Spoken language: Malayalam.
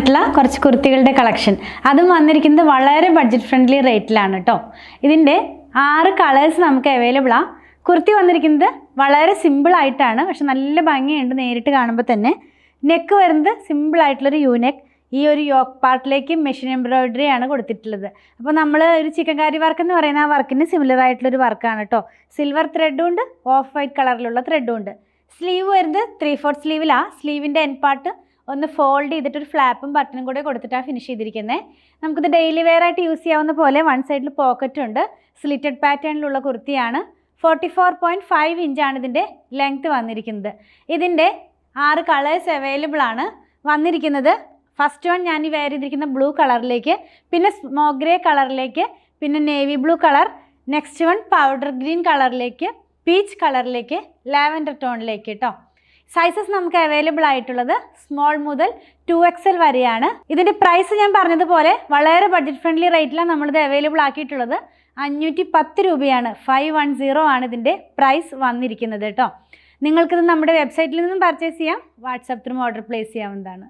വന്നിട്ടുള്ള കുറച്ച് കുർത്തികളുടെ കളക്ഷൻ. അതും വന്നിരിക്കുന്നത് വളരെ ബഡ്ജറ്റ് ഫ്രണ്ട്ലി റേറ്റിലാണ് കേട്ടോ. ഇതിൻ്റെ 6 കളേഴ്സ് നമുക്ക് അവൈലബിൾ ആണ്. കുർത്തി വന്നിരിക്കുന്നത് വളരെ സിമ്പിളായിട്ടാണ്, പക്ഷെ നല്ല ഭംഗിയുണ്ട് നേരിട്ട് കാണുമ്പോൾ തന്നെ. നെക്ക് വരുന്നത് സിമ്പിളായിട്ടുള്ളൊരു യൂനെക്ക്. ഈ ഒരു യോക്ക് പാർട്ടിലേക്ക് മെഷീൻ എംബ്രോയിഡറി ആണ് കൊടുത്തിട്ടുള്ളത്. അപ്പോൾ നമ്മൾ ഒരു ചിക്കൻകാരി വർക്ക് എന്ന് പറയുന്ന ആ വർക്കിന് സിമിലർ ആയിട്ടുള്ളൊരു വർക്കാണ് കേട്ടോ. സിൽവർ ത്രെഡും ഉണ്ട്, ഓഫ് വൈറ്റ് കളറിലുള്ള ത്രെഡും ഉണ്ട്. സ്ലീവ് വരുന്നത് 3/4 സ്ലീവിലാണ്. സ്ലീവിൻ്റെ എൻ പാർട്ട് ഒന്ന് ഫോൾഡ് ചെയ്തിട്ടൊരു ഫ്ലാപ്പും ബട്ടണും കൂടെ കൊടുത്തിട്ടാണ് ഫിനിഷ് ചെയ്തിരിക്കുന്നത്. നമുക്കിത് ഡെയിലി വെയർ ആയിട്ട് യൂസ് ചെയ്യാവുന്ന പോലെ വൺ സൈഡിൽ പോക്കറ്റും ഉണ്ട്. സ്ലിറ്റഡ് പാറ്റേണിലുള്ള കുർത്തിയാണ്. 44.5 ഇഞ്ചാണ് ഇതിൻ്റെ ലെങ്ത്ത് വന്നിരിക്കുന്നത്. ഇതിൻ്റെ 6 കളേഴ്സ് അവൈലബിൾ ആണ് വന്നിരിക്കുന്നത്. ഫസ്റ്റ് വൺ ഞാൻ ഈ വെയർ ചെയ്തിരിക്കുന്ന ബ്ലൂ കളറിലേക്ക്, പിന്നെ സ്മോക്ക് ഗ്രേ കളറിലേക്ക്, പിന്നെ navy blue colour, next one powder green കളറിലേക്ക്, പീച്ച് കളറിലേക്ക്, ലാവൻഡർ ടോണിലേക്ക് കേട്ടോ. സൈസസ് നമുക്ക് അവൈലബിൾ ആയിട്ടുള്ളത് സ്മോൾ മുതൽ 2XL വരെയാണ്. ഇതിൻ്റെ പ്രൈസ് ഞാൻ പറഞ്ഞതുപോലെ വളരെ ബഡ്ജറ്റ് ഫ്രണ്ട്ലി റേറ്റിലാണ് നമ്മളിത് അവൈലബിൾ ആക്കിയിട്ടുള്ളത്. 510 രൂപയാണ്. 510 ആണ് ഇതിൻ്റെ പ്രൈസ് വന്നിരിക്കുന്നത് കേട്ടോ. നിങ്ങൾക്കിത് നമ്മുടെ വെബ്സൈറ്റിൽ നിന്നും പർച്ചേസ് ചെയ്യാം. വാട്സാപ്പ് ത്രൂ ഓർഡർ പ്ലേസ് ചെയ്യാവുന്നതാണ്.